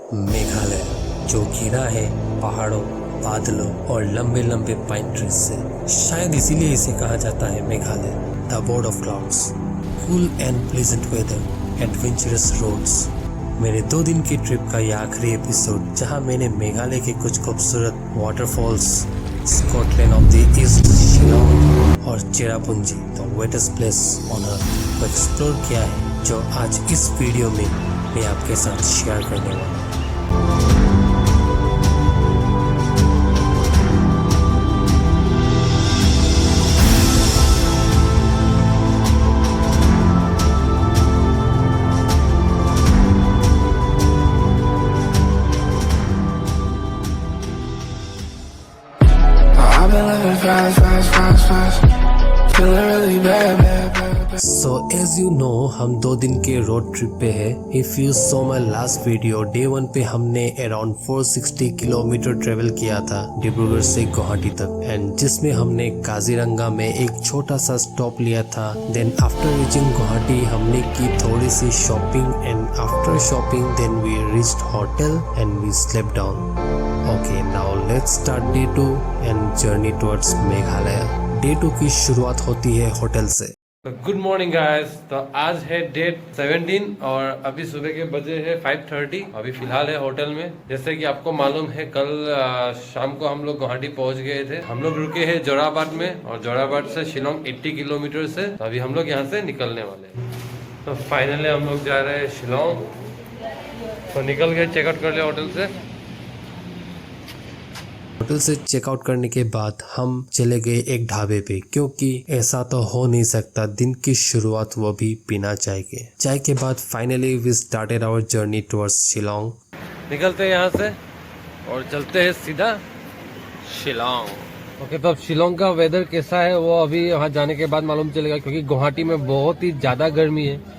मेघालय जो घिरा है पहाड़ों, बादलों और लंबे लंबे पाइन ट्रीज से। शायद इसीलिए इसे कहा जाता है Meghalaya, the abode of clouds. Cool and pleasant weather, adventurous roads. मेरे 2 दिन की ट्रिप का यह आखिरी एपिसोड, जहां मैंने मेघालय के कुछ खूबसूरत waterfalls, Scotland of the East, Shillong और Cherrapunji, the wettest place on earth, को एक्सप्लोर किया है, जो आज इस वीडियो में मैं आपके साथ शेयर करने वाला हूँ। I've been living fast, feeling really bad. So as you know, हम 2 दिन के रोड ट्रिप पे है। If you saw my last video, day 1 पे हमने अराउंड 460 किलोमीटर ट्रेवल किया था डिब्रूगढ़ से गुवाहाटी तक, एंड जिसमें हमने काजीरंगा में एक छोटा सा स्टॉप लिया था। देन आफ्टर रीचिंग गुवाहाटी हमने की थोड़ी सी shopping, and after shopping then we reached hotel and we slept down. Okay, now let's start day 2 and journey towards Meghalaya. Day 2 की शुरुआत होती है होटल से। Good morning guys. तो आज है डेट 17 और अभी सुबह के बजे है 5:30। अभी फिलहाल है होटल में। जैसे कि आपको मालूम है, कल शाम को हम लोग गुवाहाटी पहुंच गए थे। हम लोग रुके हैं जोराबाद में, और जोराबाद से शिलोंग 80 किलोमीटर से। तो अभी हम लोग यहाँ से निकलने वाले हैं। तो फाइनली हम लोग जा रहे हैं शिलोंग। तो निकल गए, चेकआउट कर लिया होटल से। होटल से चेकआउट करने के बाद हम चले गए एक ढाबे पे, क्योंकि ऐसा तो हो नहीं सकता दिन की शुरुआत वो भी बिना चाय के। चाय के बाद finally we started our journey towards Shillong. निकलते हैं यहाँ से और चलते हैं सीधा शिलोंग। ओके, तो अब शिलोंग का वेदर कैसा है वो अभी वहाँ जाने के बाद मालूम चलेगा, क्योंकि गुवाहाटी में बहुत ही ज्यादा गर्मी है।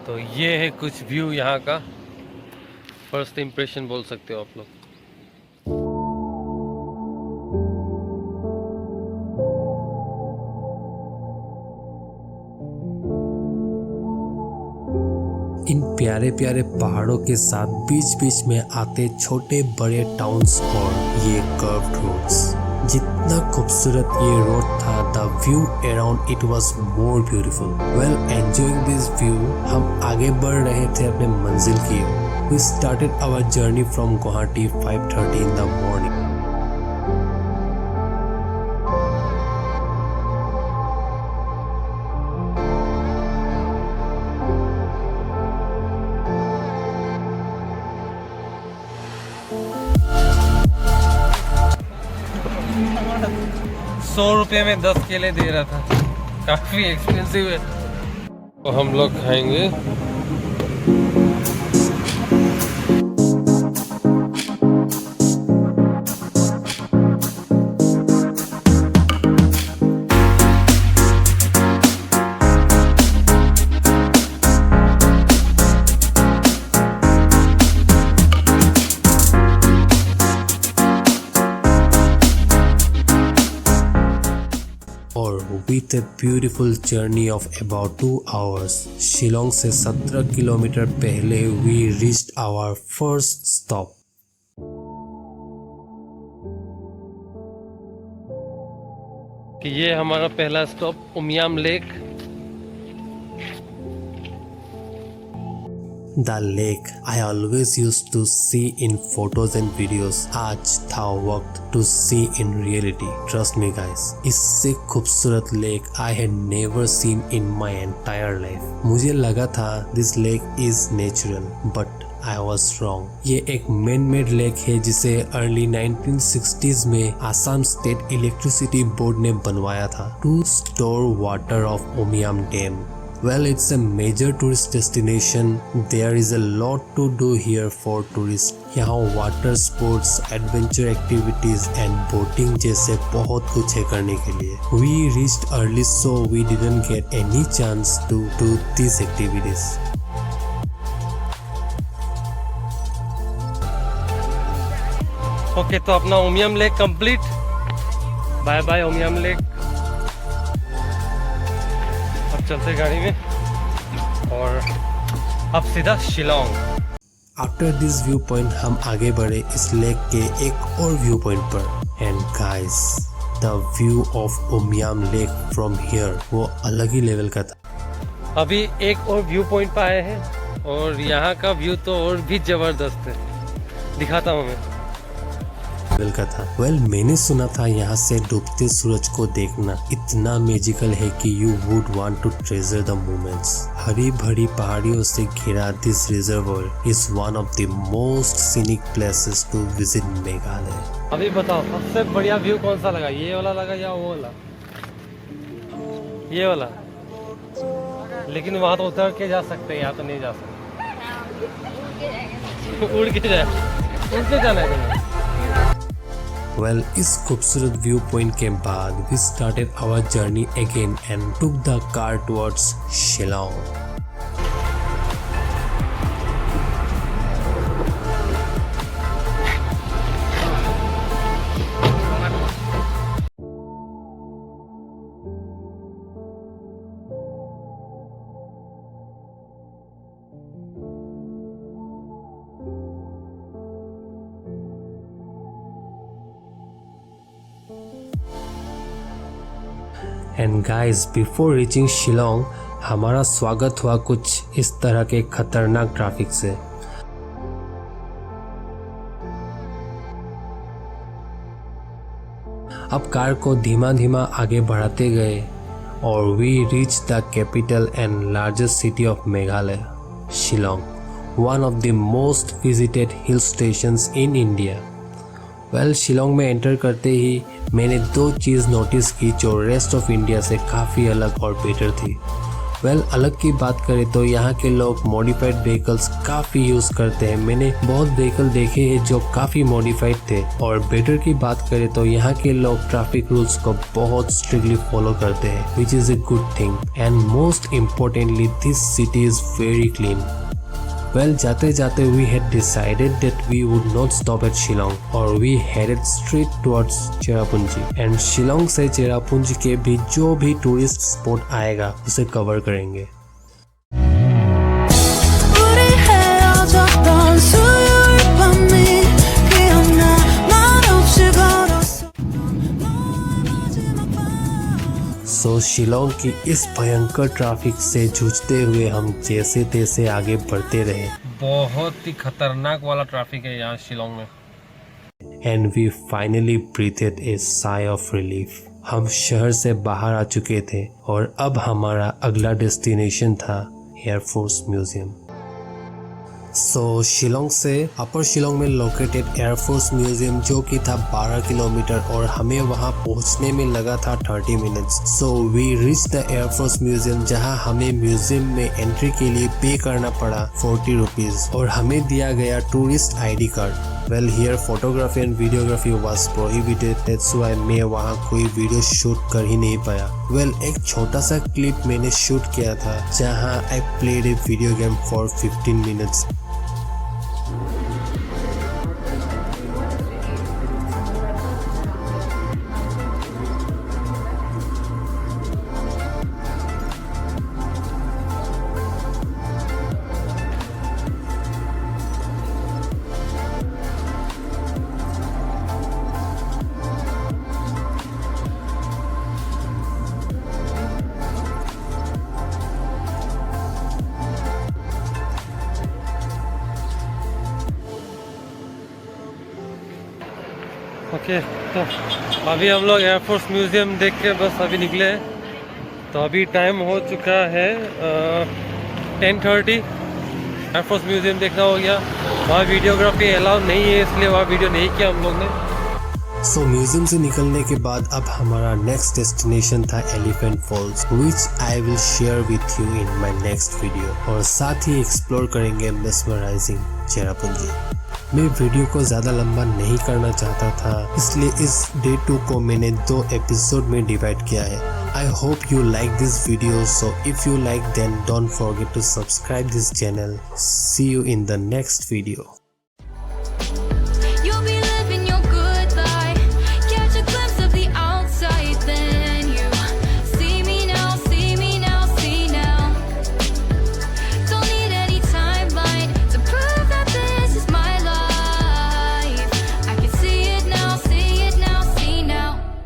तो ये है कुछ व्यू यहाँ का, फर्स्ट इम्प्रेशन बोल सकते हो आप लोग। इन प्यारे प्यारे पहाड़ों के साथ बीच बीच में आते छोटे बड़े टाउन्स और ये कर्व्ड रोड्स। जितना खूबसूरत ये रोड था, the view around it was more beautiful. Well enjoying this view, हम आगे बढ़ रहे थे अपने मंजिल की ओर। We started our journey from Guwahati 5:30 in the morning. ₹100 में 10 केले दे रहा था, काफी एक्सपेंसिव है। तो हम लोग खाएंगे With a beautiful journey of about 2 hours, Shillong से 17 किलोमीटर पहले we reached our first stop. कि ये हमारा पहला stop Umiam lake. The lake I always used to see in photos and videos, आज था वक्त to see in reality. Trust me guys, इससे खूबसूरत lake I had never seen in my entire life. मुझे लगा था this lake is natural, but I was wrong. ये एक मैन मेड लेक है जिसे अर्ली 1960s में आसाम स्टेट इलेक्ट्रिसिटी बोर्ड ने बनवाया था to store water of Umiam dam. Well, it's a major tourist destination. There is a lot to do here for tourists. यहाँ water sports, adventure activities and boating जैसे बहुत कुछ है करने के लिए. We reached early so we didn't get any chance to do these activities. Okay, तो अपना Umiam lake complete. Bye bye Umiam lake. अब चलते गाड़ी में और अब सीधा Shillong. After this view point हम आगे बढ़े इस लेक के एक और व्यू पॉइंट पर. And guys, the view of Umiam lake from here वो अलग ही लेवल का था. अभी एक और व्यू पॉइंट पे आए हैं और यहाँ का व्यू तो और भी जबरदस्त है. दिखाता हूँ मैं. का था. वेल, मैंने सुना था यहाँ से डूबते सूरज को देखना इतना मैजिकल है कि you would want to treasure the moments. हरी भरी पहाड़ियों से घिरा this reservoir is one of the most scenic places to visit Meghalaya. अभी बताओ सबसे बढ़िया व्यू कौन सा लगा? ये वाला लगा या वो वाला? ये वाला. लेकिन वहाँ तो उतर के जा सकते हैं, यहाँ तो नहीं जा सकते. उड़ के जाना है. वेल, इस खूबसूरत व्यू पॉइंट के बाद we started our journey again and took the car towards Shillong. And guys, before reaching Shillong हमारा स्वागत हुआ कुछ इस तरह के खतरनाक ट्रैफिक से. अब कार को धीमा धीमा आगे बढ़ाते गए और we reach the capital and largest city of Meghalaya, Shillong, one of the most visited hill stations in India. Well, Shillong में एंटर करते ही मैंने दो चीज़ नोटिस की जो रेस्ट ऑफ इंडिया से काफ़ी अलग और बेटर थी. वेल, अलग की बात करें तो यहाँ के लोग मॉडिफाइड व्हीकल्स काफ़ी यूज़ करते हैं. मैंने बहुत व्हीकल देखे हैं जो काफ़ी मॉडिफाइड थे. और बेटर की बात करें तो यहाँ के लोग ट्रैफिक रूल्स को बहुत स्ट्रिक्टली फॉलो करते हैं, which is a good thing. And most importantly this city is very clean. Well, जाते जाते we had decided that we would not stop at Shillong or we headed straight towards Cherrapunji. And Shillong से चेरापूंजी के भी जो भी tourist spot आएगा उसे cover करेंगे. सो शिलोंग की इस भयंकर ट्रैफिक से जूझते हुए हम जैसे तैसे आगे बढ़ते रहे. बहुत ही खतरनाक वाला ट्रैफिक है यहाँ शिलोंग में. And we finally breathed a sigh of relief. हम शहर से बाहर आ चुके थे और अब हमारा अगला डेस्टिनेशन था एयरफोर्स म्यूजियम. सो शिलोंग से अपर शिलोंग में लोकेटेड एयरफोर्स म्यूजियम जो कि था 12 किलोमीटर और हमें वहां पहुंचने में लगा था 30 minutes. So we reach the air force museum जहां हमें म्यूजियम में एंट्री के लिए पे करना पड़ा 40 रुपीज और हमें दिया गया tourist ID card. Well, here photography and videography was prohibited, that's why मैं वहां कोई वीडियो शूट कर ही नहीं पाया. वेल, एक छोटा सा क्लिप मैंने शूट किया था जहां I played a video game for 15 minutes. Okay, तो अभी हम लोग एयरफोर्स म्यूज़ियम देख के बस अभी निकले हैं. तो अभी टाइम हो चुका है 10:30. एयरफोर्स म्यूज़ियम देखना हो गया. वहाँ वीडियोग्राफी अलाउ नहीं है इसलिए वहाँ वीडियो नहीं किया हम लोग ने. सो म्यूजियम से निकलने के बाद अब हमारा नेक्स्ट डेस्टिनेशन था elephant falls, which I will share with you in my next video. और साथ ही एक्सप्लोर करेंगे मेस्मराइजिंग चेरापूंजी। मैं वीडियो को ज़्यादा लंबा नहीं करना चाहता था, इसलिए इस डे 2 को मैंने 2 एपिसोड में डिवाइड किया है। I hope you like this video, so if you like then don't forget to subscribe this channel. See you in the next video.